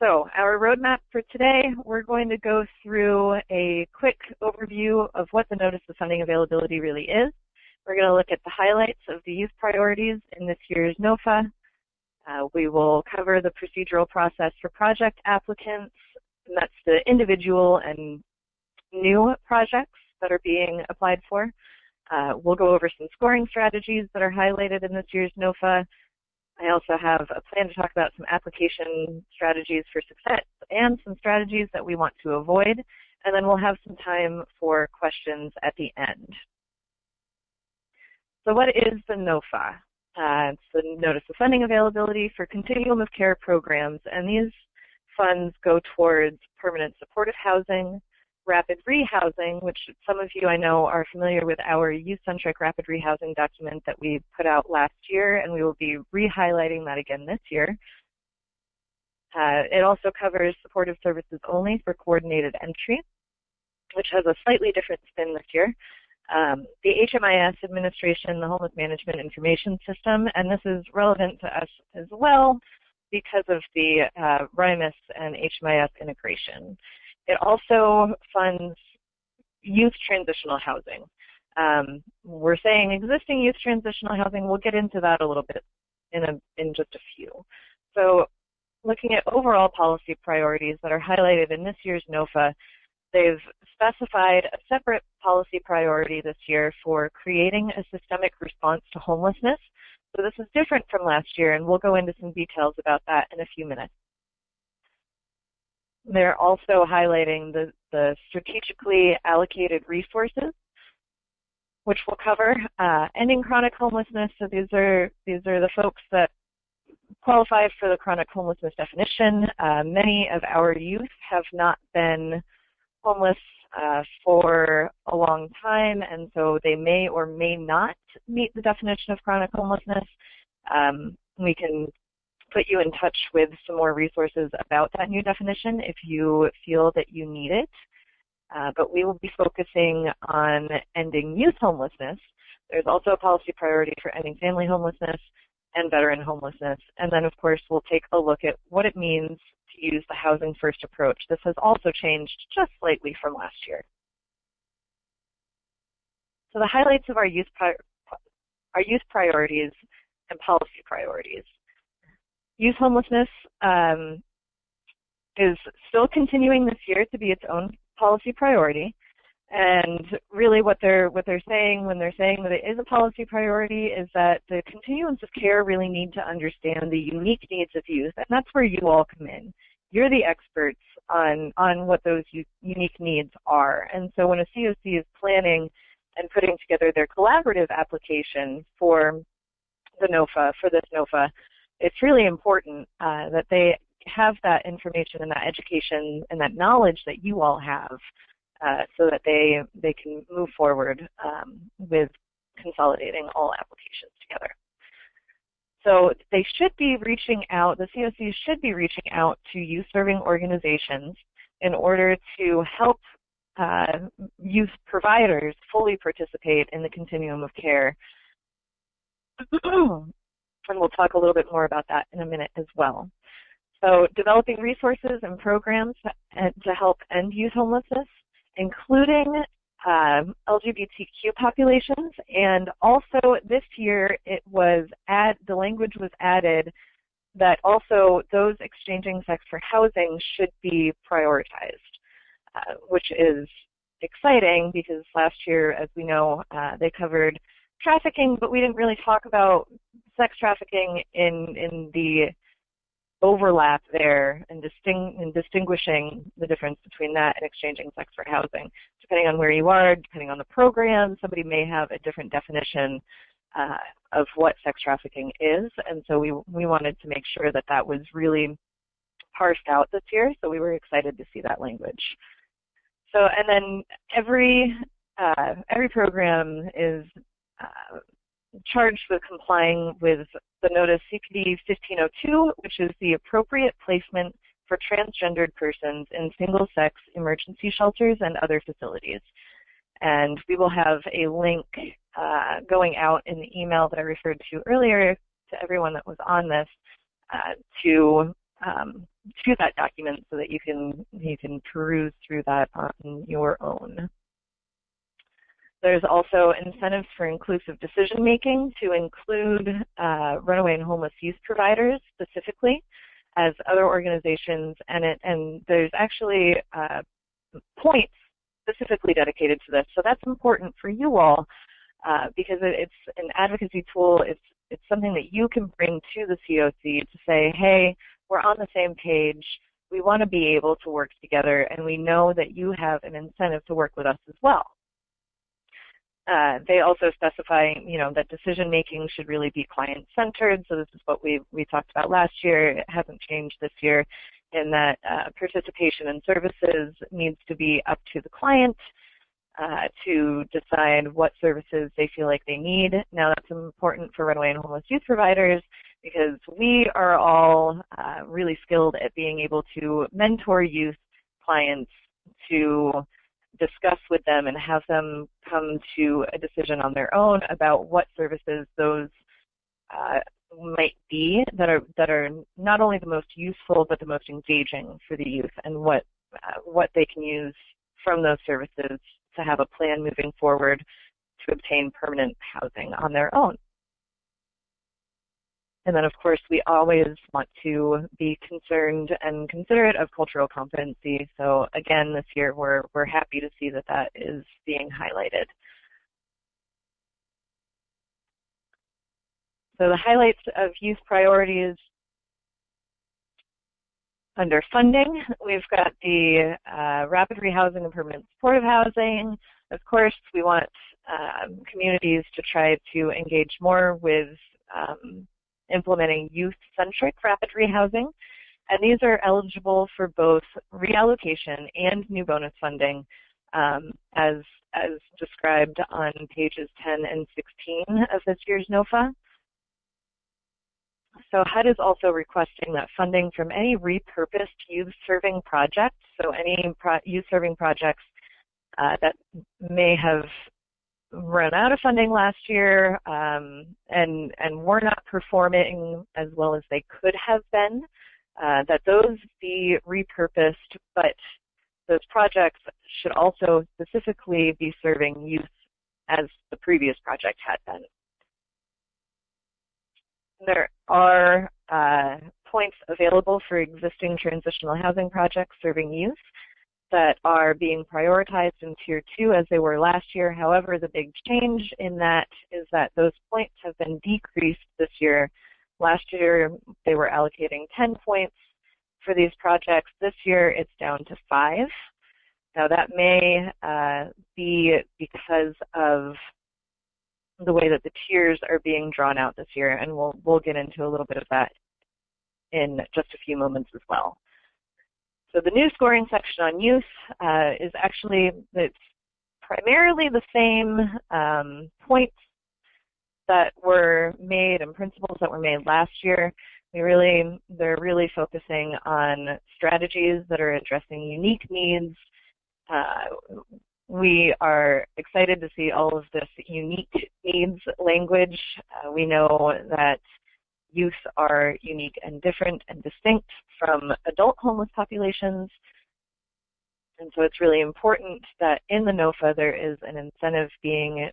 So our roadmap for today, we're going to go through a quick overview of what the Notice of Funding Availability really is. We're going to look at the highlights of the youth priorities in this year's NOFA. We will cover the procedural process for project applicants, and that's the individual and new projects that are being applied for. We'll go over some scoring strategies that are highlighted in this year's NOFA. I also have a plan to talk about some application strategies for success and some strategies that we want to avoid, and then we'll have some time for questions at the end. So what is the NOFA? It's the Notice of Funding Availability for Continuum of Care programs, and these funds go towards permanent supportive housing, rapid rehousing, which some of you I know are familiar with our youth-centric rapid rehousing document that we put out last year, and we will be re-highlighting that again this year. It also covers supportive services only for coordinated entry, which has a slightly different spin this year. The HMIS administration, the Homeless Management Information System, and this is relevant to us as well because of the RIMUS and HMIS integration. It also funds youth transitional housing. We're saying existing youth transitional housing. We'll get into that a little bit in just a few. So looking at overall policy priorities that are highlighted in this year's NOFA, they've specified a separate policy priority this year for creating a systemic response to homelessness. So this is different from last year, and we'll go into some details about that in a few minutes. They're also highlighting the strategically allocated resources, which we'll cover. Ending chronic homelessness, so these are the folks that qualify for the chronic homelessness definition. Many of our youth have not been homeless for a long time, and so they may or may not meet the definition of chronic homelessness. We can put you in touch with some more resources about that new definition if you feel that you need it. But we will be focusing on ending youth homelessness. There's also a policy priority for ending family homelessness and veteran homelessness. And then, of course, we'll take a look at what it means to use the housing first approach. This has also changed just slightly from last year. So the highlights of our youth priorities and policy priorities. Youth homelessness is still continuing this year to be its own policy priority, and really what they're saying when they're saying that it is a policy priority is that the continuums of care really need to understand the unique needs of youth, and that's where you all come in. You're the experts on what those unique needs are, and so when a CoC is planning and putting together their collaborative application for the NOFA, for this NOFA, it's really important that they have that information and that education and that knowledge that you all have so that they can move forward with consolidating all applications together. So they should be reaching out, the CoCs should be reaching out to youth-serving organizations in order to help youth providers fully participate in the continuum of care. And we'll talk a little bit more about that in a minute as well. So developing resources and programs to help end youth homelessness, including LGBTQ populations, and also this year the language was added that also those exchanging sex for housing should be prioritized, which is exciting because last year, as we know, they covered trafficking, but we didn't really talk about sex trafficking in the overlap there and distinguishing the difference between that and exchanging sex for housing. Depending on where you are, depending on the program, somebody may have a different definition of what sex trafficking is, and so we wanted to make sure that that was really parsed out this year, so we were excited to see that language. So, and then every program is charged with complying with the notice CPD 1502, which is the appropriate placement for transgendered persons in single-sex emergency shelters and other facilities. And we will have a link going out in the email that I referred to earlier to everyone that was on this to to that document so that you can peruse through that on your own. There's also incentives for inclusive decision-making to include runaway and homeless youth providers specifically as other organizations, and there's actually points specifically dedicated to this. So that's important for you all because it's an advocacy tool. It's something that you can bring to the COC to say, hey, we're on the same page. We want to be able to work together, and we know that you have an incentive to work with us as well. They also specify, that decision-making should really be client-centered. So this is what we talked about last year. It hasn't changed this year in that participation in services needs to be up to the client to decide what services they feel like they need. Now, that's important for runaway and homeless youth providers because we are all really skilled at being able to mentor youth clients to discuss with them and have them come to a decision on their own about what services those might be that are not only the most useful but the most engaging for the youth, and what they can use from those services to have a plan moving forward to obtain permanent housing on their own. And then, of course, we always want to be concerned and considerate of cultural competency. So again, this year, we're happy to see that that is being highlighted. So the highlights of youth priorities under funding, we've got the rapid rehousing and permanent supportive housing. Of course, we want communities to try to engage more with implementing youth-centric rapid rehousing, and these are eligible for both reallocation and new bonus funding as described on pages 10 and 16 of this year's NOFA. So HUD is also requesting that funding from any repurposed youth-serving projects, so any youth-serving projects that may have run out of funding last year and were not performing as well as they could have been, that those be repurposed, but those projects should also specifically be serving youth as the previous project had been. There are points available for existing transitional housing projects serving youth that are being prioritized in Tier 2 as they were last year. However, the big change in that is that those points have been decreased this year. Last year, they were allocating 10 points for these projects. This year, it's down to 5. Now, that may be because of the way that the tiers are being drawn out this year, and we'll get into a little bit of that in just a few moments as well. So the new scoring section on youth is actually, it's primarily the same points that were made and principles that were made last year. They're really focusing on strategies that are addressing unique needs. We are excited to see all of this unique needs language. We know that youth are unique and different and distinct from adult homeless populations. And so it's really important that in the NOFA there is an incentive being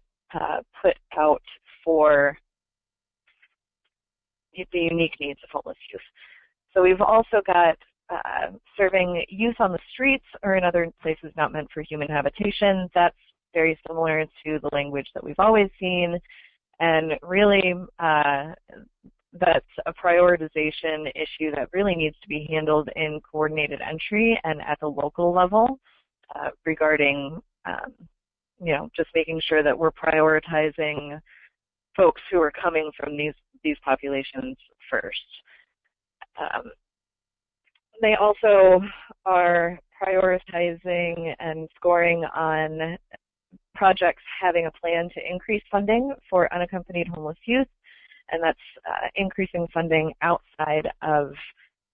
put out for the unique needs of homeless youth. So we've also got serving youth on the streets or in other places not meant for human habitation. That's very similar to the language that we've always seen. And really, that's a prioritization issue that really needs to be handled in coordinated entry and at the local level regarding, just making sure that we're prioritizing folks who are coming from these populations first. They also are prioritizing and scoring on projects having a plan to increase funding for unaccompanied homeless youth, and that's increasing funding outside of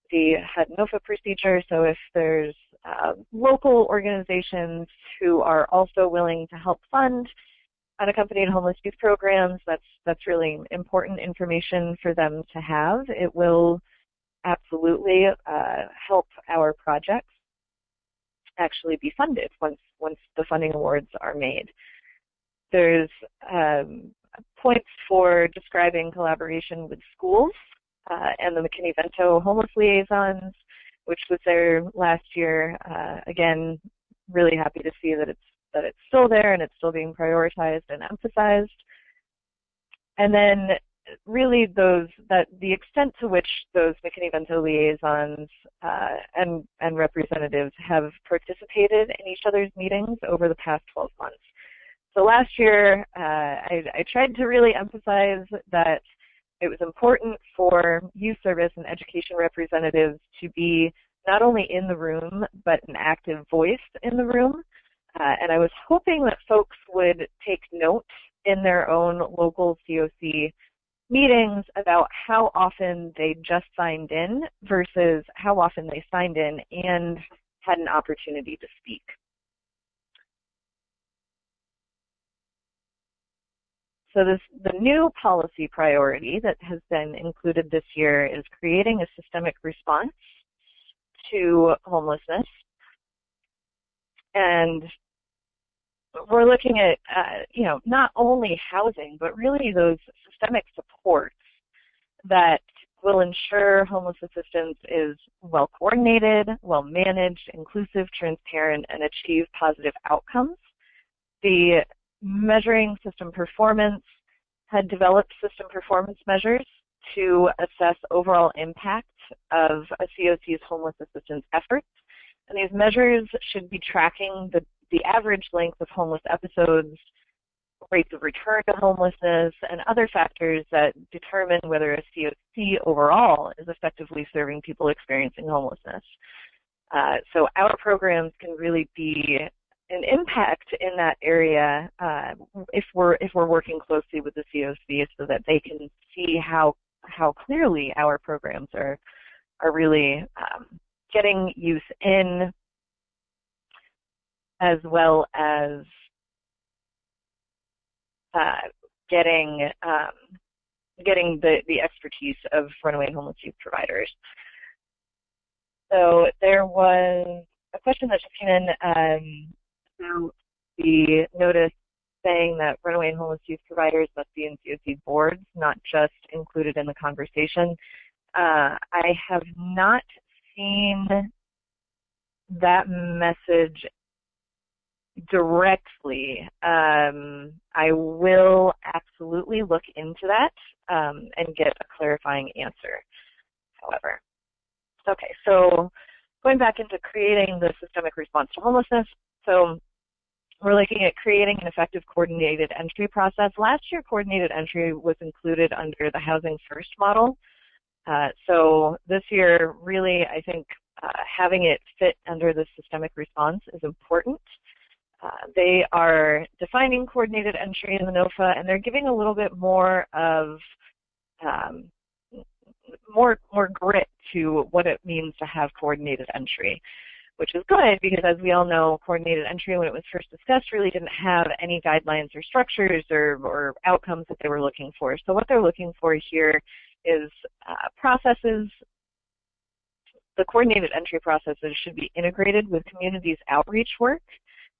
the HUD NOFA procedure. So if there's local organizations who are also willing to help fund unaccompanied homeless youth programs, that's really important information for them to have. It will absolutely help our projects actually be funded once the funding awards are made. There's points for describing collaboration with schools and the McKinney-Vento homeless liaisons, which was there last year. Again, really happy to see that it's still there and it's still being prioritized and emphasized. And then really the extent to which those McKinney-Vento liaisons and representatives have participated in each other's meetings over the past 12 months. So last year, I tried to really emphasize that it was important for youth service and education representatives to be not only in the room, but an active voice in the room. And I was hoping that folks would take note in their own local CoC meetings about how often they just signed in versus how often they signed in and had an opportunity to speak. So the new policy priority that has been included this year is creating a systemic response to homelessness. And we're looking at, not only housing, but really those systemic supports that will ensure homeless assistance is well coordinated, well managed, inclusive, transparent, and achieve positive outcomes. The measuring system performance had developed system performance measures to assess overall impact of a CoC's homeless assistance efforts. And these measures should be tracking the average length of homeless episodes, rates of return to homelessness, and other factors that determine whether a CoC overall is effectively serving people experiencing homelessness. So our programs can really be an impact in that area if we're working closely with the CoC so that they can see how clearly our programs are really getting youth in, as well as getting the expertise of runaway homeless youth providers. So there was a question that just came in about the notice saying that runaway and homeless youth providers must be in CoC boards, not just included in the conversation. I have not seen that message directly. I will absolutely look into that and get a clarifying answer, however. Okay, so going back into creating the systemic response to homelessness, so we're looking at creating an effective coordinated entry process. Last year, coordinated entry was included under the Housing First model. So this year, really, I think having it fit under the systemic response is important. They are defining coordinated entry in the NOFA, and they're giving a little bit more of more grit to what it means to have coordinated entry, which is good because, as we all know, coordinated entry, when it was first discussed, really didn't have any guidelines or structures or outcomes that they were looking for. So what they're looking for here is processes. The coordinated entry processes should be integrated with communities' outreach work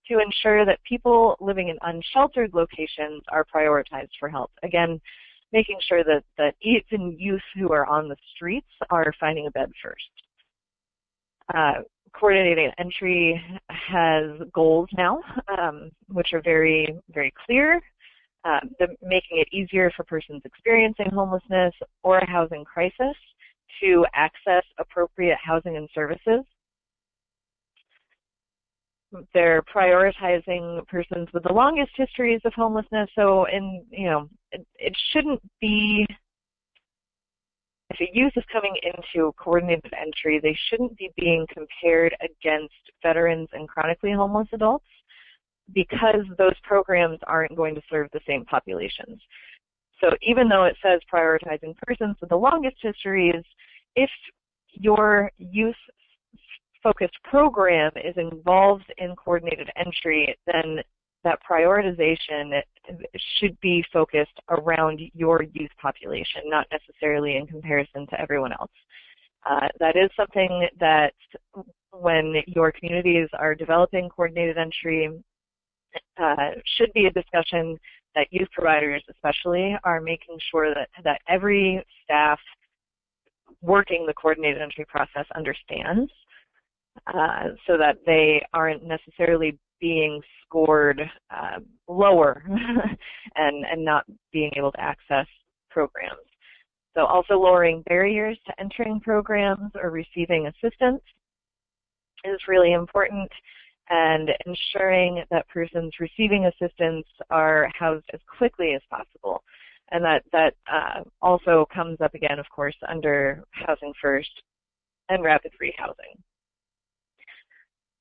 to ensure that people living in unsheltered locations are prioritized for help. Again, making sure that even youth who are on the streets are finding a bed first. Coordinated entry has goals now, which are very, very clear, making it easier for persons experiencing homelessness or a housing crisis to access appropriate housing and services. They're prioritizing persons with the longest histories of homelessness. So, it shouldn't be, if a youth is coming into coordinated entry, they shouldn't be being compared against veterans and chronically homeless adults because those programs aren't going to serve the same populations. So even though it says prioritizing persons with the longest histories, if your youth-focused program is involved in coordinated entry, then that prioritization should be focused around your youth population, not necessarily in comparison to everyone else. That is something that when your communities are developing coordinated entry, should be a discussion that youth providers especially are making sure that every staff working the coordinated entry process understands, so that they aren't necessarily being scored lower and not being able to access programs. So also lowering barriers to entering programs or receiving assistance is really important, and ensuring that persons receiving assistance are housed as quickly as possible. And that also comes up again, of course, under Housing First and rapid rehousing.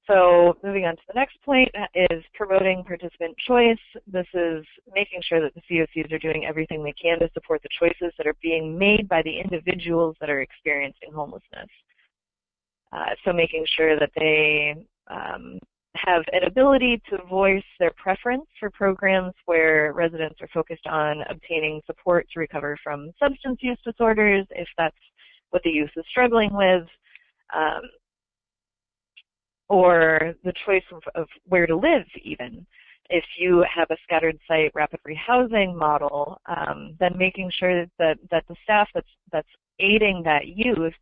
So moving on to the next point is promoting participant choice. This is making sure that the COCs are doing everything they can to support the choices that are being made by the individuals that are experiencing homelessness. So making sure that they have an ability to voice their preference for programs where residents are focused on obtaining support to recover from substance use disorders, if that's what the youth is struggling with, or the choice of where to live even. If you have a scattered site rapid rehousing model, then making sure that the staff that's aiding that youth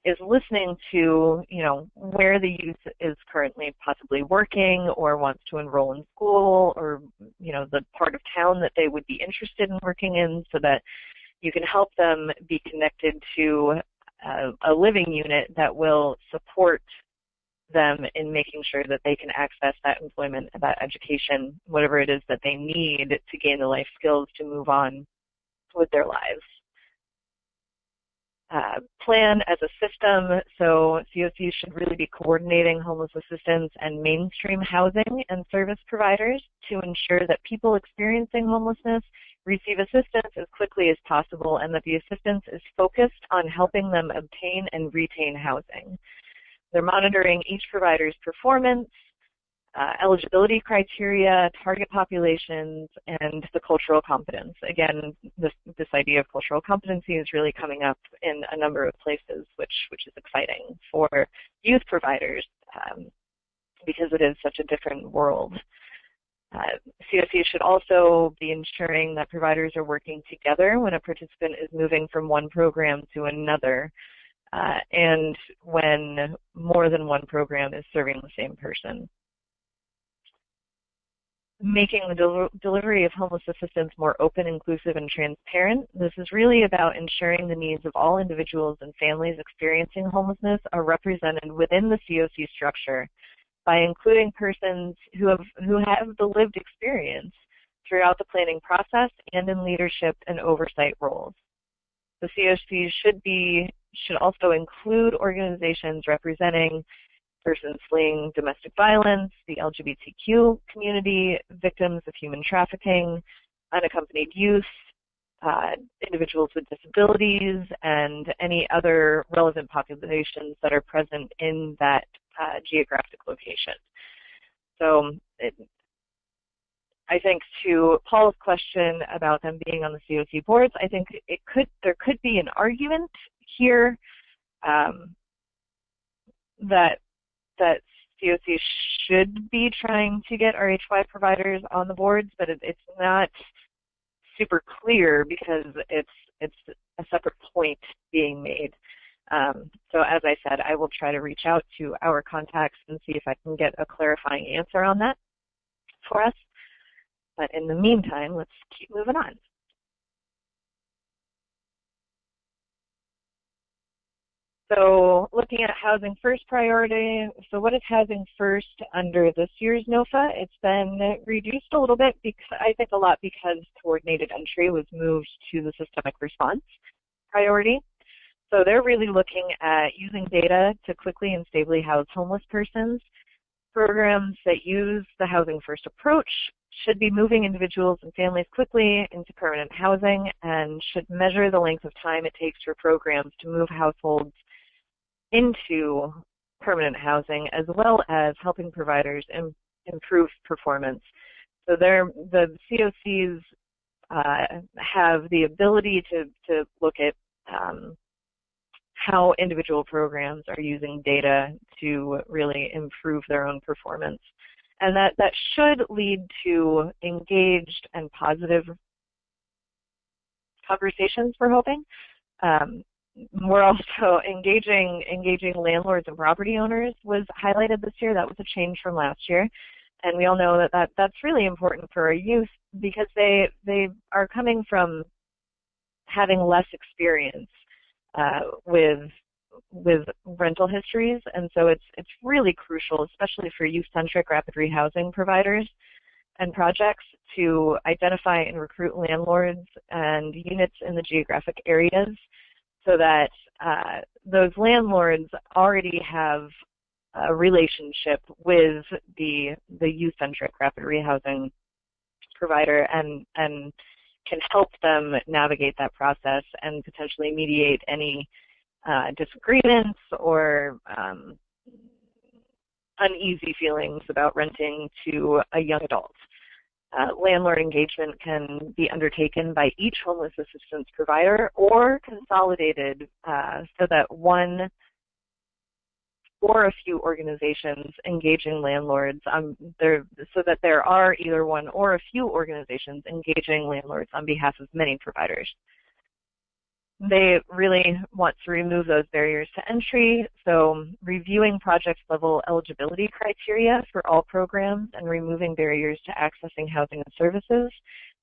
is listening to, where the youth is currently possibly working or wants to enroll in school, or, the part of town that they would be interested in working in, so that you can help them be connected to a living unit that will support them in making sure that they can access that employment, that education, whatever it is that they need to gain the life skills to move on with their lives. Plan as a system, so COCs should really be coordinating homeless assistance and mainstream housing and service providers to ensure that people experiencing homelessness receive assistance as quickly as possible, and that the assistance is focused on helping them obtain and retain housing. They're monitoring each provider's performance, eligibility criteria, target populations, and the cultural competence. Again, this idea of cultural competency is really coming up in a number of places, which is exciting for youth providers because it is such a different world. COCs should also be ensuring that providers are working together when a participant is moving from one program to another, and when more than one program is serving the same person. Making the delivery of homeless assistance more open, inclusive, and transparent. This is really about ensuring the needs of all individuals and families experiencing homelessness are represented within the COC structure by including persons who have the lived experience throughout the planning process and in leadership and oversight roles. The COC should also include organizations representing persons fleeing domestic violence, the LGBTQ community, victims of human trafficking, unaccompanied youth, individuals with disabilities, and any other relevant populations that are present in that geographic location. So I think to Paul's question about them being on the COC boards, I think there could be an argument here that COC should be trying to get RHY providers on the boards, but it's not super clear because it's a separate point being made. So as I said, I will try to reach out to our contacts and see if I can get a clarifying answer on that for us. But in the meantime, let's keep moving on. So looking at Housing First priority, so what is Housing First under this year's NOFA? It's been reduced a little bit, because I think a lot because coordinated entry was moved to the systemic response priority. So they're really looking at using data to quickly and stably house homeless persons. Programs that use the Housing First approach should be moving individuals and families quickly into permanent housing, and should measure the length of time it takes for programs to move households into permanent housing, as well as helping providers improve performance. So the COCs have the ability to look at how individual programs are using data to really improve their own performance. And that should lead to engaged and positive conversations, we're hoping. We're also engaging landlords and property owners was highlighted this year. That was a change from last year. And we all know that's really important for our youth because they are coming from having less experience with rental histories, and so it's really crucial, especially for youth-centric rapid rehousing providers and projects, to identify and recruit landlords and units in the geographic areas so that those landlords already have a relationship with the youth-centric rapid rehousing provider and can help them navigate that process and potentially mediate any disagreements or uneasy feelings about renting to a young adult. Landlord engagement can be undertaken by each homeless assistance provider or consolidated so that one or a few organizations engaging landlords so that there are either one or a few organizations engaging landlords on behalf of many providers. They really want to remove those barriers to entry, so reviewing project-level eligibility criteria for all programs and removing barriers to accessing housing and services.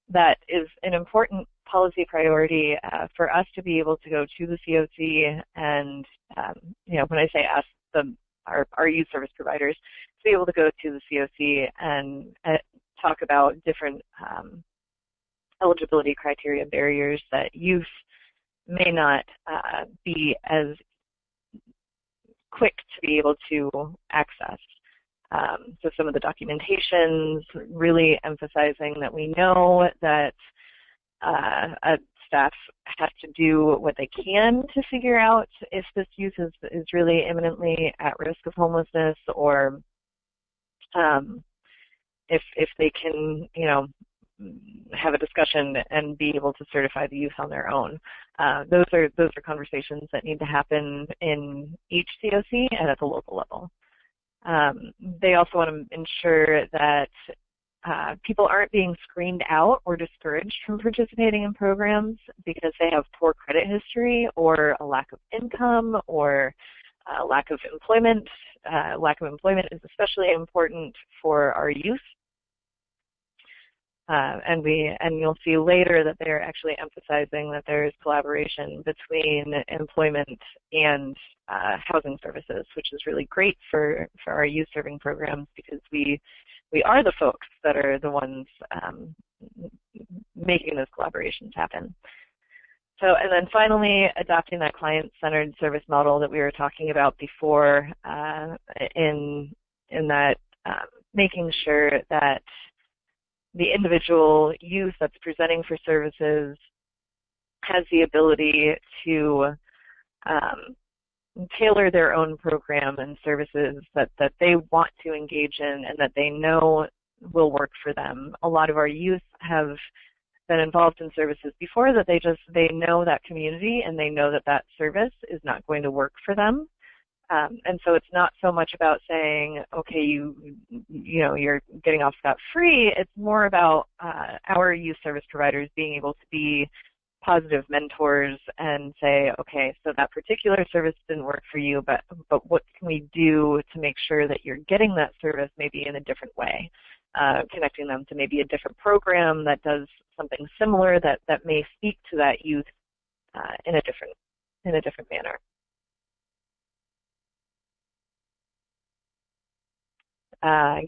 That is an important policy priority for us to be able to go to the CoC and, when I say us, our youth service providers, to be able to go to the CoC and talk about different eligibility criteria barriers that youth may not be as quick to be able to access. So some of the documentations really emphasizing that we know that staff has to do what they can to figure out if this youth is really imminently at risk of homelessness, or if they can, have a discussion and be able to certify the youth on their own. Those are conversations that need to happen in each CoC and at the local level. They also want to ensure that people aren't being screened out or discouraged from participating in programs because they have poor credit history or a lack of income or lack of employment. Lack of employment is especially important for our youth. And you'll see later that they're actually emphasizing that there's collaboration between employment and housing services, which is really great for our youth serving programs because we are the folks that are the ones making those collaborations happen. So, and then finally, adopting that client-centered service model that we were talking about before, in that making sure that the individual youth that's presenting for services has the ability to tailor their own program and services that they want to engage in and that they know will work for them. A lot of our youth have been involved in services before that they know that community and they know that service is not going to work for them. And so it's not so much about saying, okay, you're getting off scot-free. It's more about our youth service providers being able to be positive mentors and say, okay, so that particular service didn't work for you, but what can we do to make sure that you're getting that service maybe in a different way, connecting them to maybe a different program that does something similar that may speak to that youth in a different manner.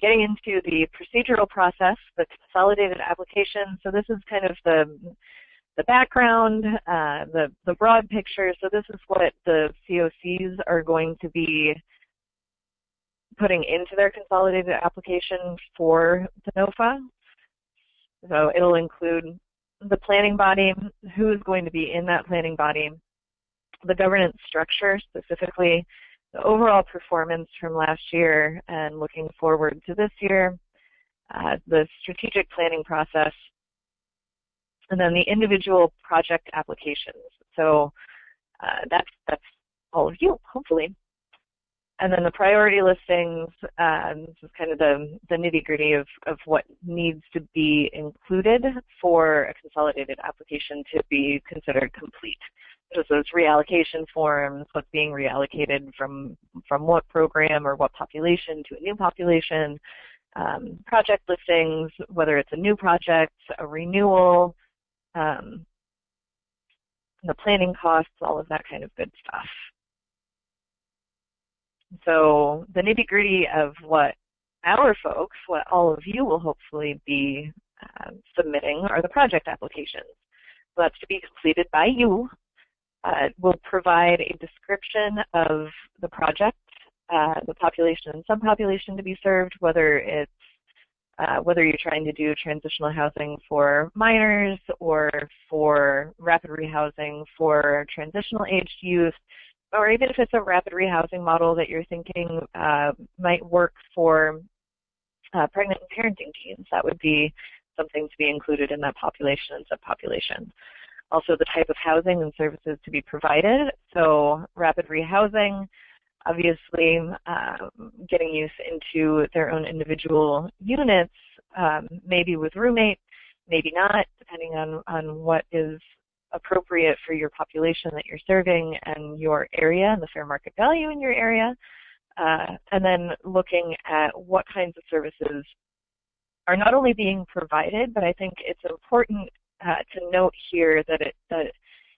Getting into the procedural process, the consolidated application. So this is kind of the background, the broad picture. So this is what the CoCs are going to be putting into their consolidated application for the NOFA. So it'll include the planning body, who is going to be in that planning body, the governance structure, specifically the overall performance from last year and looking forward to this year, the strategic planning process, and then the individual project applications. So that's all of you, hopefully. And then the priority listings, this is kind of the nitty-gritty of what needs to be included for a consolidated application to be considered complete. So those reallocation forms, what's being reallocated from what program or what population to a new population, project listings, whether it's a new project, a renewal, the planning costs, all of that kind of good stuff. So the nitty-gritty of what our folks, what all of you will hopefully be submitting are the project applications. So that's to be completed by you. We'll provide a description of the project, the population and subpopulation to be served, whether it's whether you're trying to do transitional housing for minors or for rapid rehousing for transitional aged youth, or even if it's a rapid rehousing model that you're thinking might work for pregnant and parenting teens. That would be something to be included in that population and subpopulation. Also the type of housing and services to be provided. So rapid rehousing, obviously getting youth into their own individual units, maybe with roommate, maybe not, depending on what is appropriate for your population that you're serving and your area and the fair market value in your area. And then looking at what kinds of services are not only being provided, but I think it's important to note here that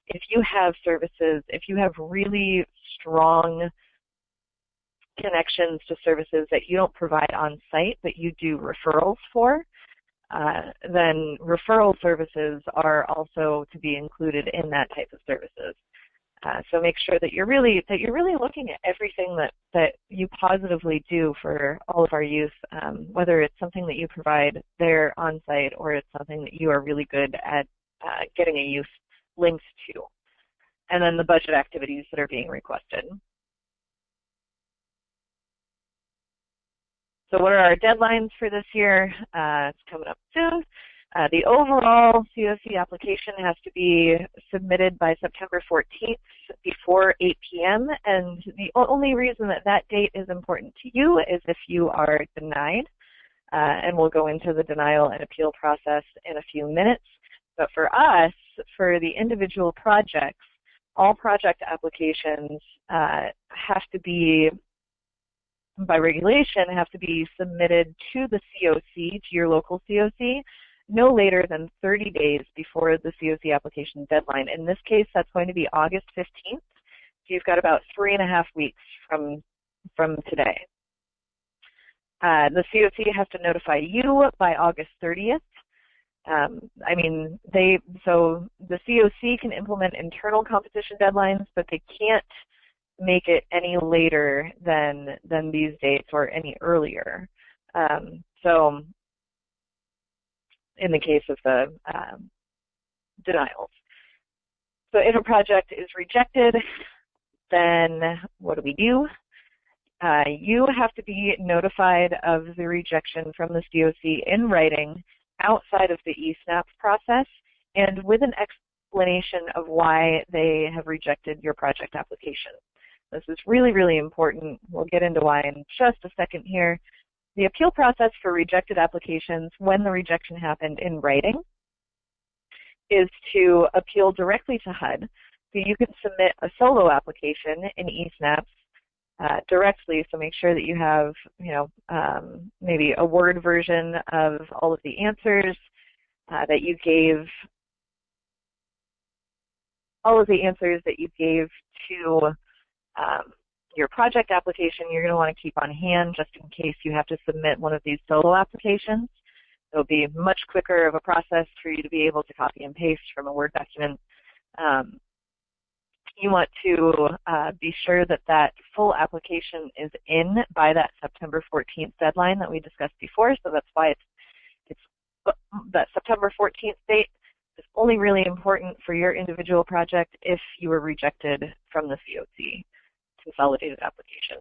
if you have services, if you have really strong connections to services that you don't provide on site, but you do referrals for, then referral services are also to be included in that type of services. So make sure that you're really looking at everything that you positively do for all of our youth, whether it's something that you provide there on site or it's something that you are really good at getting a youth linked to. And then the budget activities that are being requested. So what are our deadlines for this year? It's coming up soon. The overall CoC application has to be submitted by September 14th before 8 p.m. And the only reason that that date is important to you is if you are denied. And we'll go into the denial and appeal process in a few minutes. But for us, for the individual projects, all project applications have to be, by regulation, have to be submitted to the CoC, to your local CoC, no later than 30 days before the CoC application deadline. In this case, that's going to be August 15th. So you've got about 3.5 weeks from today. The CoC has to notify you by August 30th. So the CoC can implement internal competition deadlines, but they can't make it any later than these dates or any earlier. So in the case of the denials. So if a project is rejected, then what do? You have to be notified of the rejection from the CoC in writing outside of the eSNAP process and with an explanation of why they have rejected your project application. This is really, really important. We'll get into why in just a second here. The appeal process for rejected applications, when the rejection happened in writing, is to appeal directly to HUD. So you can submit a solo application in eSNAPs directly, so make sure that you have, maybe a Word version of all of the answers that you gave, to your project application. You're going to want to keep on hand just in case you have to submit one of these solo applications. It'll be much quicker of a process for you to be able to copy and paste from a Word document. You want to be sure that that full application is in by that September 14th deadline that we discussed before. So that's why it's that September 14th date is only really important for your individual project if you were rejected from the CoC consolidated application.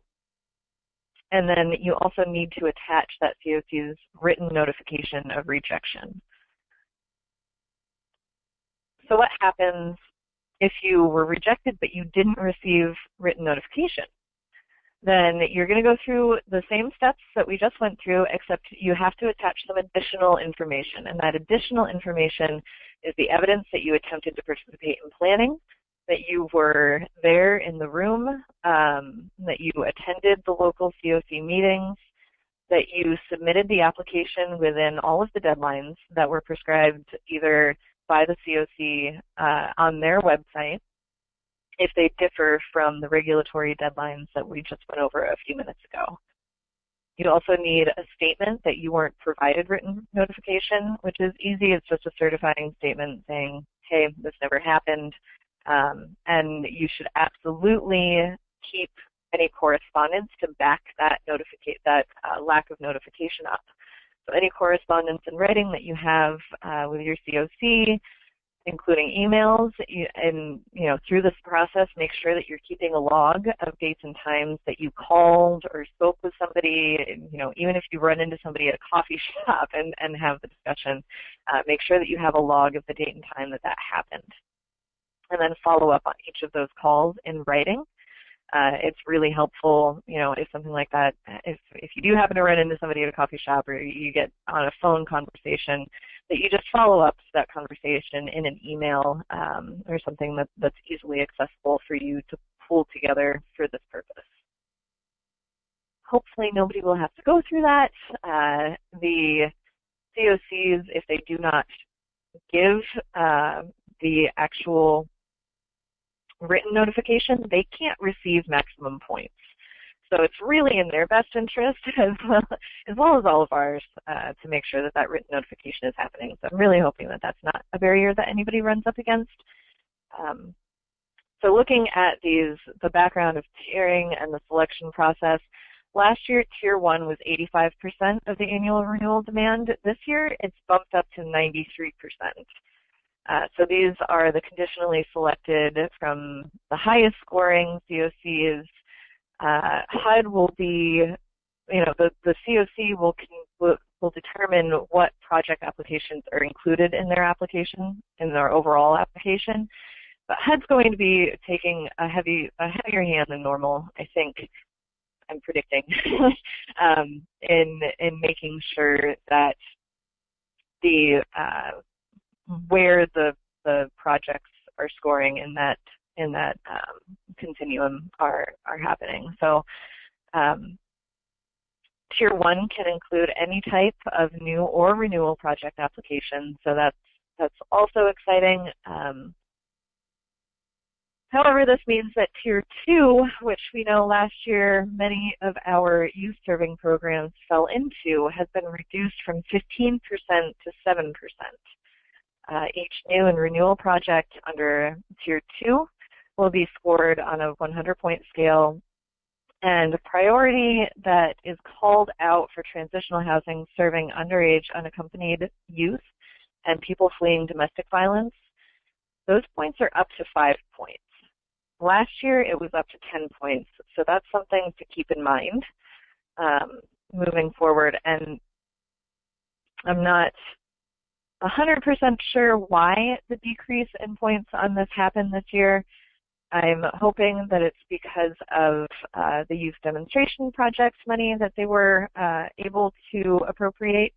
And then you also need to attach that CoC's written notification of rejection. So what happens If you were rejected but you didn't receive written notification, then you're going to go through the same steps that we just went through, except you have to attach some additional information. And that additional information is the evidence that you attempted to participate in planning, that you were there in the room, that you attended the local CoC meetings, that you submitted the application within all of the deadlines that were prescribed either by the CoC on their website, if they differ from the regulatory deadlines that we just went over a few minutes ago. You also need a statement that you weren't provided written notification, which is easy. It's just a certifying statement saying, hey, this never happened. And you should absolutely keep any correspondence to back that lack of notification up. So any correspondence in writing that you have with your CoC, including emails, and through this process, make sure that you're keeping a log of dates and times that you called or spoke with somebody. Even if you run into somebody at a coffee shop and have the discussion, make sure that you have a log of the date and time that happened. And then follow up on each of those calls in writing. It's really helpful, if something like that, if you do happen to run into somebody at a coffee shop or you get on a phone conversation, that you just follow up to that conversation in an email or something that's easily accessible for you to pull together for this purpose. Hopefully nobody will have to go through that. The CoCs, if they do not give the actual written notification, they can't receive maximum points. So it's really in their best interest, as well as all of ours, to make sure that written notification is happening. So I'm really hoping that that's not a barrier that anybody runs up against. So looking at the background of tiering and the selection process, last year Tier 1 was 85% of the annual renewal demand. This year it's bumped up to 93%. So these are the conditionally selected from the highest scoring CoCs. HUD will be, the CoC will determine what project applications are included in their application, in their overall application. But HUD's going to be taking a heavier hand than normal, I think, I'm predicting, in making sure that where the projects are scoring in that continuum are happening. So Tier 1 can include any type of new or renewal project application, so that's also exciting. However, this means that Tier 2, which we know last year many of our youth serving programs fell into, has been reduced from 15% to 7%. Each new and renewal project under Tier 2 will be scored on a 100-point scale, and the priority that is called out for transitional housing serving underage unaccompanied youth and people fleeing domestic violence, those points are up to 5 points. Last year it was up to 10 points, so that's something to keep in mind moving forward. And I'm not 100% sure why the decrease in points on this happened this year. I'm hoping that it's because of the youth demonstration projects money that they were able to appropriate.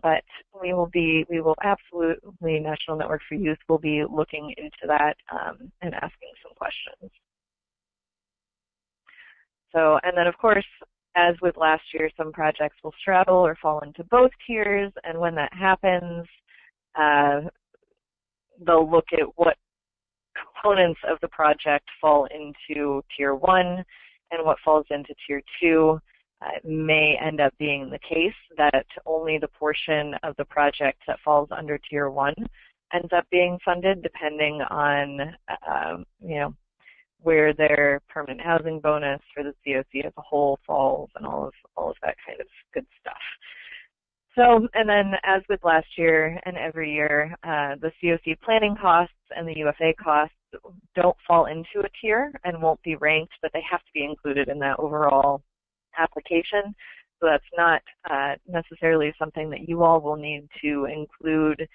But we will absolutely, National Network for Youth will be looking into that and asking some questions. So, and then of course, as with last year, some projects will straddle or fall into both tiers, and when that happens, they'll look at what components of the project fall into Tier 1 and what falls into Tier 2. It may end up being the case that only the portion of the project that falls under Tier 1 ends up being funded, depending on where their permanent housing bonus for the CoC as a whole falls, and all of that kind of good stuff. So, and then as with last year and every year, the CoC planning costs and the UFA costs don't fall into a tier and won't be ranked, but they have to be included in that overall application. So that's not necessarily something that you all will need to include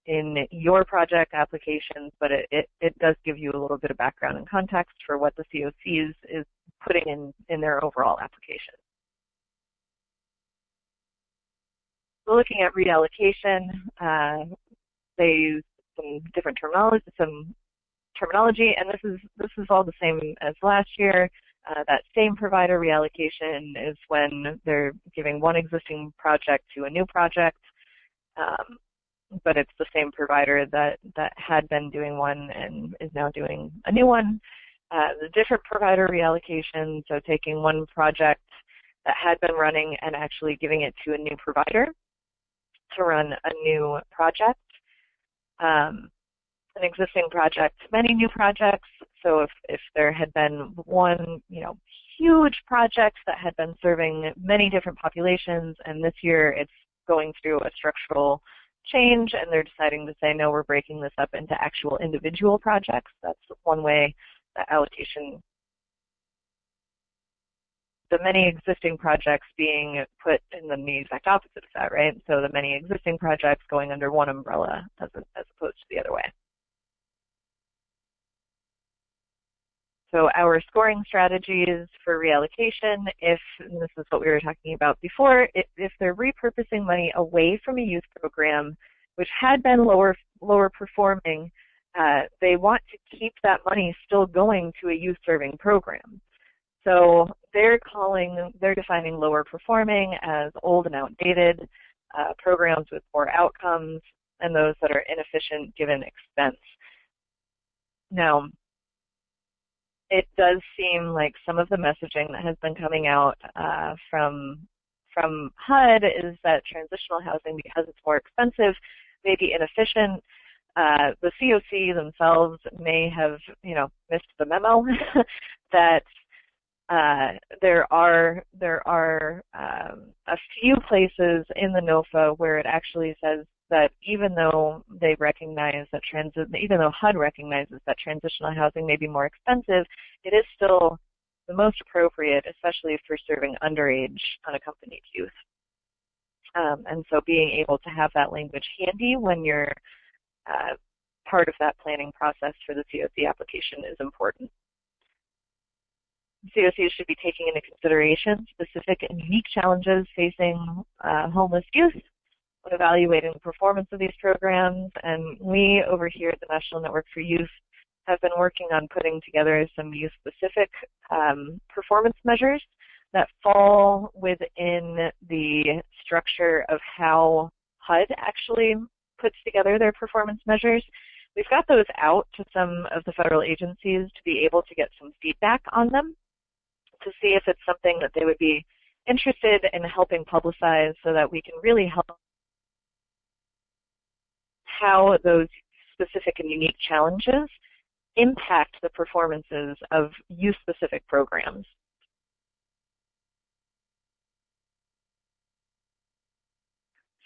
in your project applications, but it does give you a little bit of background and context for what the CoC is putting in their overall application. So looking at reallocation, they use some different terminology, and this is all the same as last year. That same provider reallocation is when they're giving one existing project to a new project, but it's the same provider that had been doing one and is now doing a new one. The different provider reallocation, so taking one project that had been running and actually giving it to a new provider to run a new project. An existing project, many new projects. So if there had been one, huge project that had been serving many different populations, and this year it's going through a structural change, and they're deciding to say, no, we're breaking this up into actual individual projects. That's one way that allocation, the many existing projects being put in the exact opposite of that, right? So the many existing projects going under one umbrella as opposed to the other way. So our scoring strategies for reallocation, and this is what we were talking about before, if they're repurposing money away from a youth program, which had been lower performing, they want to keep that money still going to a youth serving program. So they're defining lower performing as old and outdated, programs with poor outcomes, and those that are inefficient given expense. Now, it does seem like some of the messaging that has been coming out from HUD is that transitional housing, because it's more expensive, may be inefficient. The CoC themselves may have, missed the memo that there are a few places in the NOFA where it actually says that even though they recognize that even though HUD recognizes that transitional housing may be more expensive, it is still the most appropriate, especially for serving underage unaccompanied youth. And so being able to have that language handy when you're part of that planning process for the CoC application is important. CoCs should be taking into consideration specific and unique challenges facing homeless youth when evaluating the performance of these programs. And we over here at the National Network for Youth have been working on putting together some youth-specific performance measures that fall within the structure of how HUD actually puts together their performance measures. We've got those out to some of the federal agencies to be able to get some feedback on them, to see if it's something that they would be interested in helping publicize so that we can really help how those specific and unique challenges impact the performances of youth-specific programs.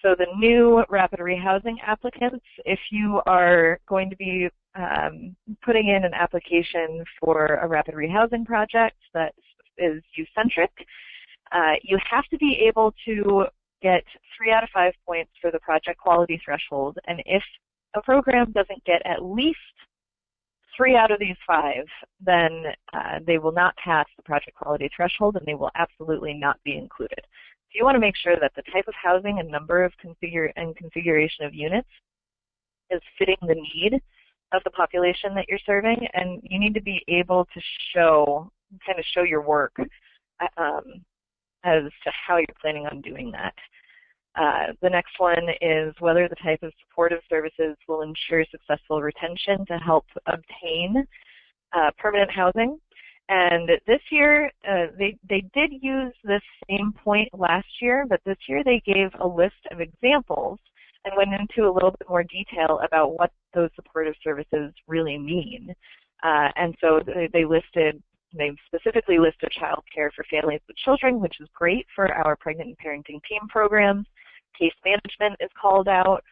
So the new rapid rehousing applicants, if you are going to be putting in an application for a rapid rehousing project that is youth-centric, you have to be able to get 3 out of 5 points for the project quality threshold. And if a program doesn't get at least 3 out of these 5, then they will not pass the project quality threshold, and they will absolutely not be included. So you want to make sure that the type of housing and number of configuration of units is fitting the need of the population that you're serving, and you need to be able to show your work as to how you're planning on doing that. The next one is whether the type of supportive services will ensure successful retention to help obtain permanent housing. And this year, they did use this same point last year, but this year they gave a list of examples and went into a little bit more detail about what those supportive services really mean. And so they specifically listed child care for families with children, which is great for our pregnant and parenting team programs. Case management is called out,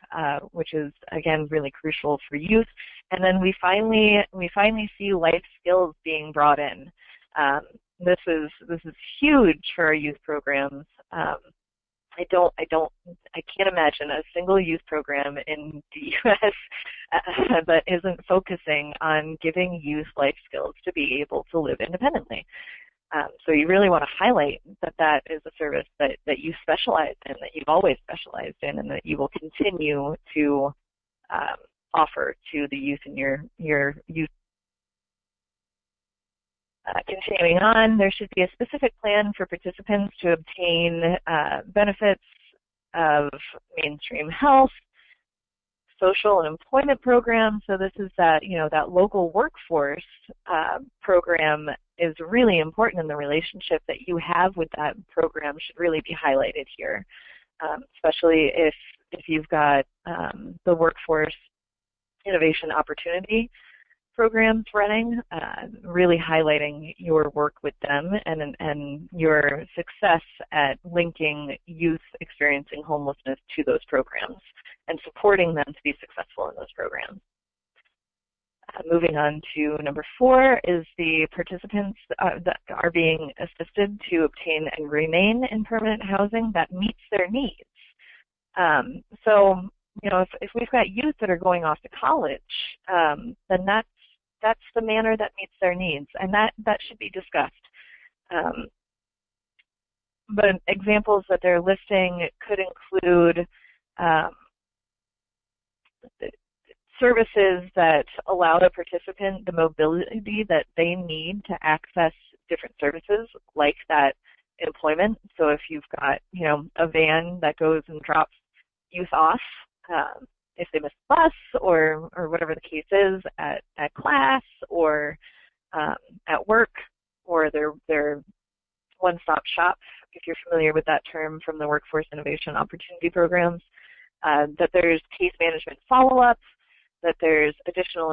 which is, again, really crucial for youth. And then we finally see life skills being brought in. This is huge for our youth programs. I can't imagine a single youth program in the U.S. that isn't focusing on giving youth life skills to be able to live independently. So you really want to highlight that that is a service that you specialize in, that you've always specialized in, and that you will continue to offer to the youth in your youth. Continuing on, there should be a specific plan for participants to obtain benefits of mainstream health, social and employment programs. So this is that, that local workforce program is really important, and the relationship that you have with that program should really be highlighted here, especially if you've got the workforce innovation opportunity programs running, really highlighting your work with them and your success at linking youth experiencing homelessness to those programs and supporting them to be successful in those programs. Moving on to number 4 is the participants that are being assisted to obtain and remain in permanent housing that meets their needs. So, if we've got youth that are going off to college, then that's the manner that meets their needs, and that should be discussed. But examples that they're listing could include services that allow the participant the mobility that they need to access different services, like that employment. So if you've got, a van that goes and drops youth off, if they miss the bus or whatever the case is at class or at work, or their one-stop shop, if you're familiar with that term from the Workforce Innovation Opportunity Programs, that there's case management follow-up, that there's additional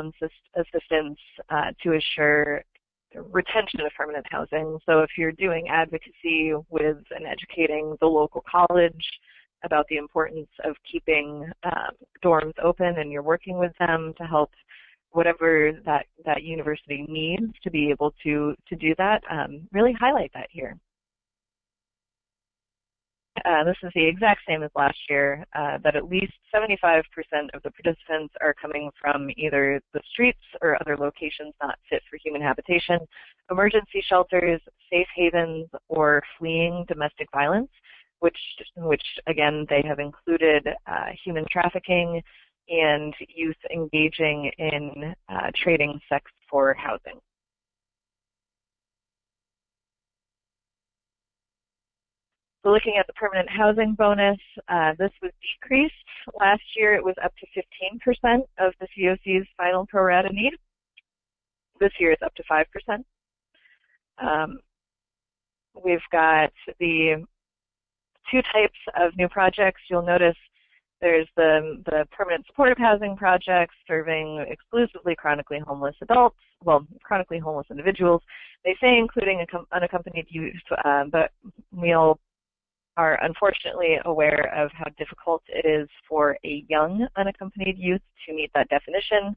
assistance to assure retention of permanent housing. So if you're doing advocacy with and educating the local college about the importance of keeping dorms open, and you're working with them to help whatever that university needs to be able to do that, really highlight that here. This is the exact same as last year, that at least 75% of the participants are coming from either the streets or other locations not fit for human habitation, emergency shelters, safe havens, or fleeing domestic violence, which again, they have included human trafficking and youth engaging in trading sex for housing. So looking at the permanent housing bonus, this was decreased. Last year it was up to 15% of the CoC's final pro rata need. This year it's up to 5%. We've got the 2 types of new projects. You'll notice there's the permanent supportive housing projects serving exclusively chronically homeless adults, chronically homeless individuals. They say including unaccompanied youth, but we all are unfortunately aware of how difficult it is for a young unaccompanied youth to meet that definition.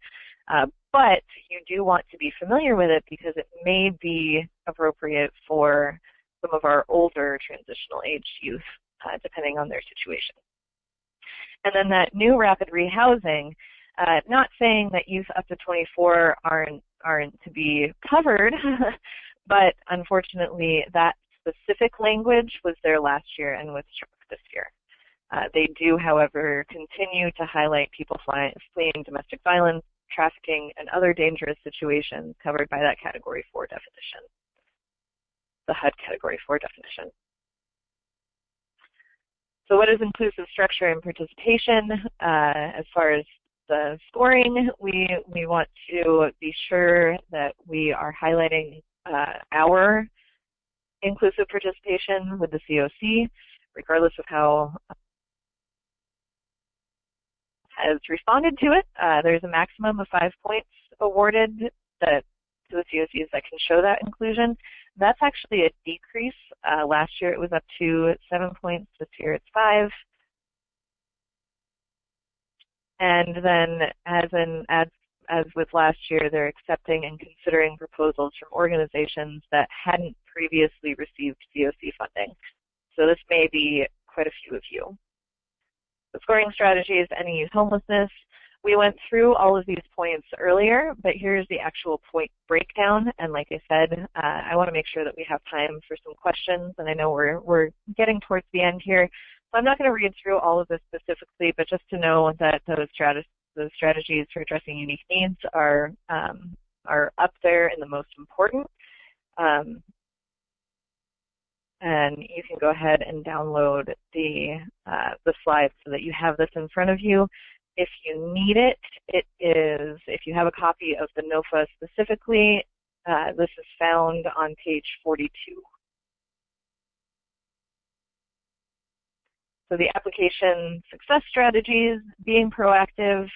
But you do want to be familiar with it because it may be appropriate for some of our older transitional age youth, depending on their situation. And then that new rapid rehousing, not saying that youth up to 24 aren't to be covered, but unfortunately that specific language was there last year and was struck this year. They do, however, continue to highlight people fleeing domestic violence, trafficking, and other dangerous situations covered by that Category 4 definition, the HUD Category 4 definition. So what is inclusive structure and participation? As far as the scoring, we want to be sure that we are highlighting our inclusive participation with the CoC, regardless of how has responded to it. There's a maximum of 5 points awarded to the CoCs that can show that inclusion. That's actually a decrease. Last year it was up to 7 points. This year it's 5. And then as with last year, they're accepting and considering proposals from organizations that hadn't previously received CoC funding. So this may be quite a few of you. The scoring strategies, ending youth homelessness. We went through all of these points earlier, but here's the actual point breakdown. And like I said, I want to make sure that we have time for some questions. And I know we're getting towards the end here, so I'm not going to read through all of this specifically, but just to know that those strategies for addressing unique needs are up there and the most important. And you can go ahead and download the slides so that you have this in front of you. If you need it, if you have a copy of the NOFA specifically, this is found on page 42. So the application success strategies, being proactive,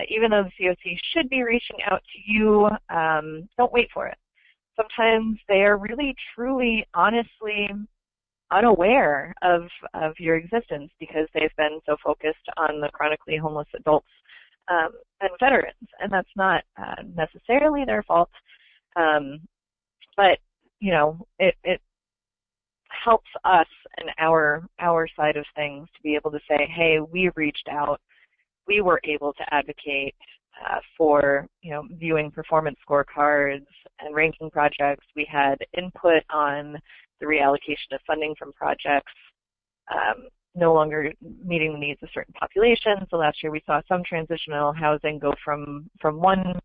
even though the CoC should be reaching out to you, don't wait for it. Sometimes they are really, truly, honestly unaware of your existence because they've been so focused on the chronically homeless adults and veterans, and that's not necessarily their fault. But you know, it helps us and our side of things to be able to say, hey, we reached out, we were able to advocate for, you know, viewing performance scorecards and ranking projects. We had input on the reallocation of funding from projects no longer meeting the needs of certain populations. So last year we saw some transitional housing go from one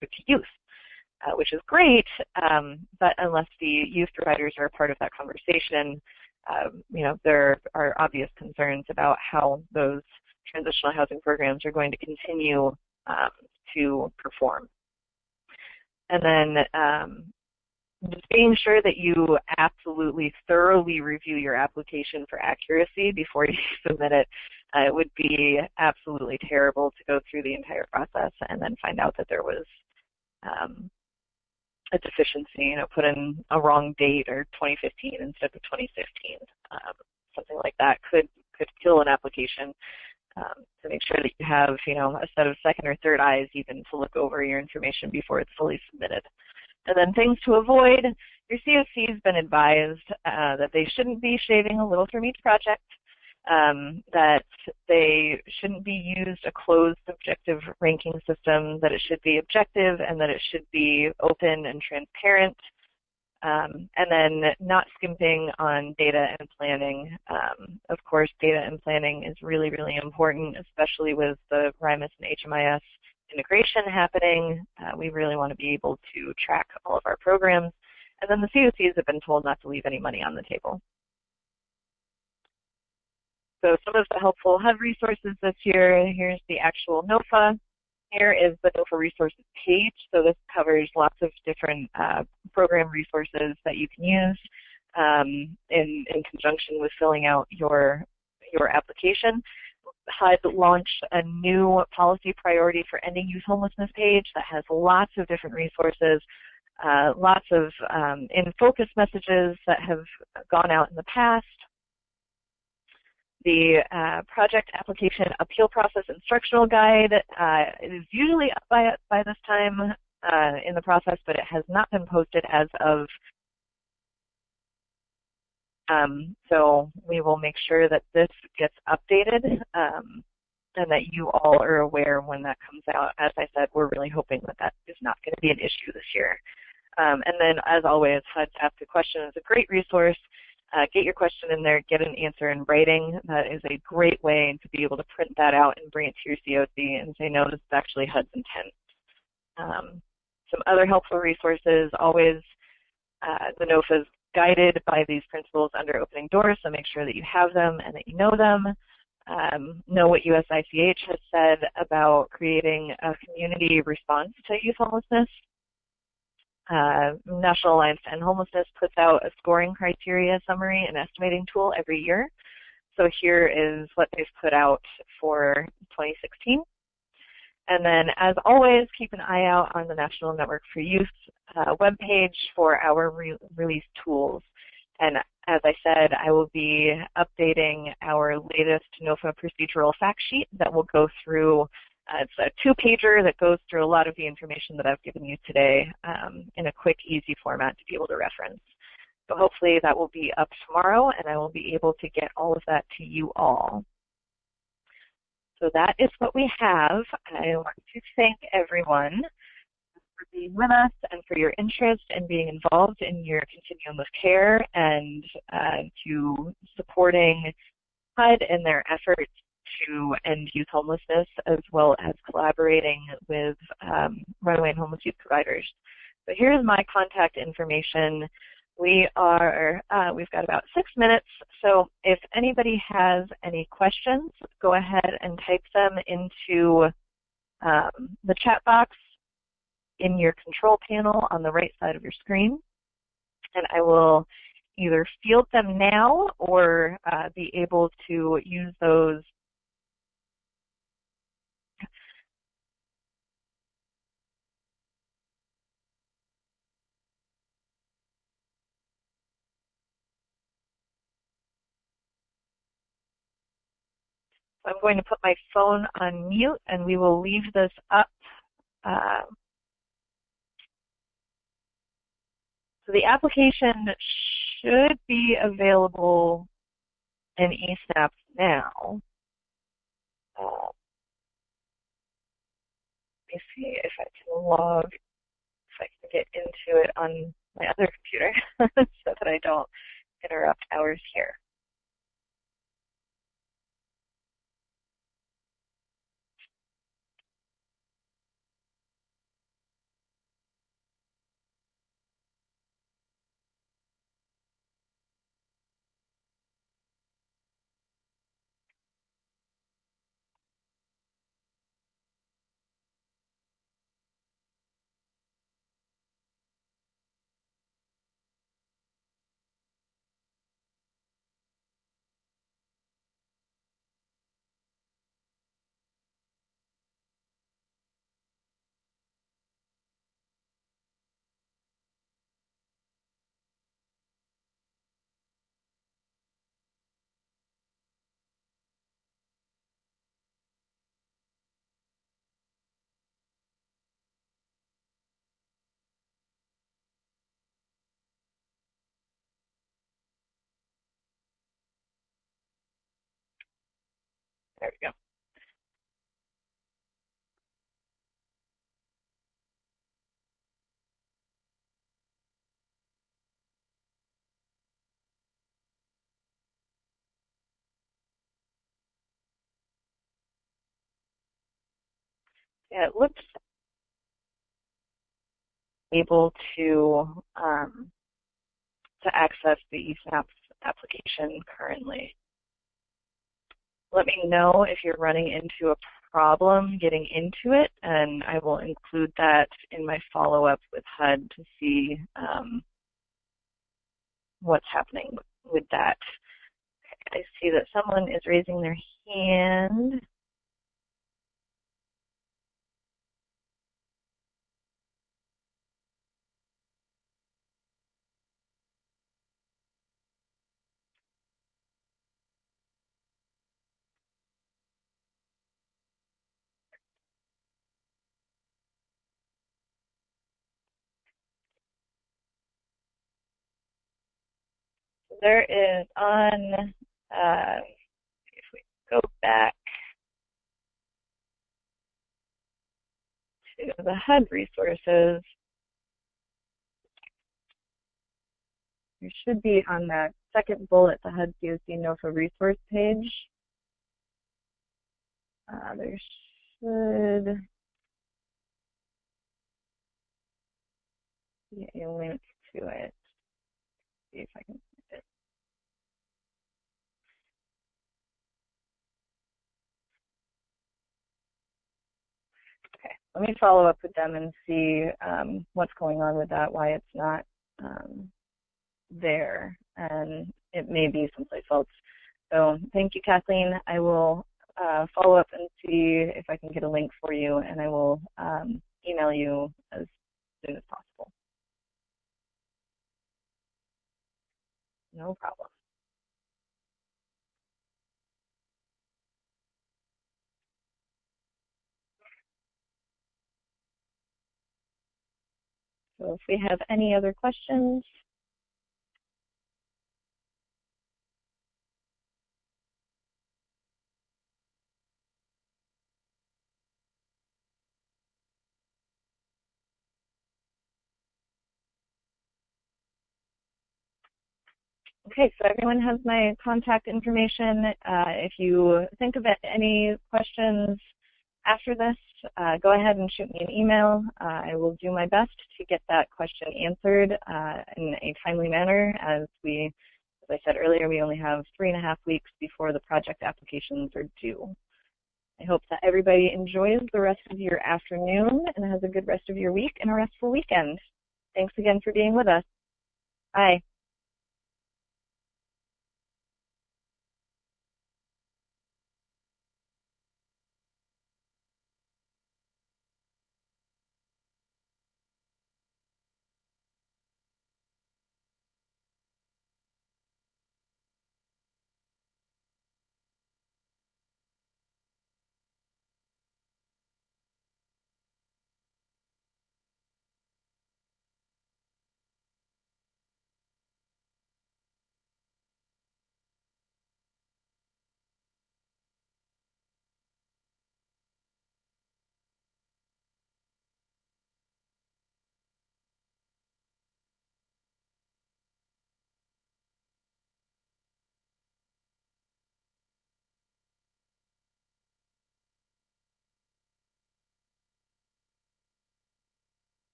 to youth, which is great, but unless the youth providers are a part of that conversation, you know, there are obvious concerns about how those transitional housing programs are going to continue to perform. And then just being sure that you absolutely thoroughly review your application for accuracy before you submit it. It would be absolutely terrible to go through the entire process and then find out that there was a deficiency, you know, put in a wrong date or 2015 instead of 2015. Something like that could kill an application. To make sure that you have, you know, a set of second or third eyes even to look over your information before it's fully submitted. And then things to avoid. Your CoC has been advised that they shouldn't be shaving a little from each project, that they shouldn't be used a closed subjective ranking system, that it should be objective, and that it should be open and transparent. And then not skimping on data and planning. Of course, data and planning is really, really important, especially with the RIMUS and HMIS integration happening. We really want to be able to track all of our programs. And then the CoCs have been told not to leave any money on the table. So some of the helpful HUD resources this year, here's the actual NOFA. Here is the NOFA resources page. So this covers lots of different program resources that you can use in conjunction with filling out your application. HUD launched a new policy priority for ending youth homelessness page that has lots of different resources, lots of in-focus messages that have gone out in the past. The project application appeal process instructional guide is usually up by this time in the process, but it has not been posted as of. So we will make sure that this gets updated and that you all are aware when that comes out. As I said, we're really hoping that that is not going to be an issue this year. And then, as always, HUD Ask a Question is a great resource. Get your question in there, get an answer in writing. That is a great way to be able to print that out and bring it to your CoC and say, no, this is actually HUD's intent. Some other helpful resources, always the NOFA is guided by these principles under opening doors, so make sure that you have them and that you know them. Know what USICH has said about creating a community response to youth homelessness. National Alliance to End Homelessness puts out a scoring criteria summary and estimating tool every year. So here is what they've put out for 2016. And then, as always, keep an eye out on the National Network for Youth webpage for our release tools. And as I said, I will be updating our latest NOFA procedural fact sheet that will go through. It's a two-pager that goes through a lot of the information that I've given you today in a quick, easy format to be able to reference. So hopefully that will be up tomorrow, and I will be able to get all of that to you all. So that is what we have. I want to thank everyone for being with us and for your interest in being involved in your continuum of care and to supporting HUD in their efforts to end youth homelessness, as well as collaborating with runaway and homeless youth providers. So here's my contact information. We've got about 6 minutes, so if anybody has any questions, go ahead and type them into the chat box in your control panel on the right side of your screen, and I will either field them now or be able to use those I'm going to put my phone on mute, and we will leave this up. So the application should be available in eSNAP now. Let me see if I can log, if I can get into it on my other computer so that I don't interrupt ours here. There we go. Yeah, it looks able to access the eSNAP application currently. Let me know if you're running into a problem getting into it, and I will include that in my follow-up with HUD to see what's happening with that. I see that someone is raising their hand. There is on, if we go back to the HUD resources, there should be on that second bullet, the HUD CoC NOFA resource page. There should be a link to it. See if I can find it. Okay, let me follow up with them and see what's going on with that, why it's not there, and it may be someplace else. So thank you, Kathleen. I will follow up and see if I can get a link for you, and I will email you as soon as possible. No problem. So if we have any other questions, Okay, so everyone has my contact information. If you think of any questions after this, go ahead and shoot me an email. I will do my best to get that question answered in a timely manner. As I said earlier, we only have 3.5 weeks before the project applications are due. I hope that everybody enjoys the rest of your afternoon and has a good rest of your week and a restful weekend. Thanks again for being with us. Bye.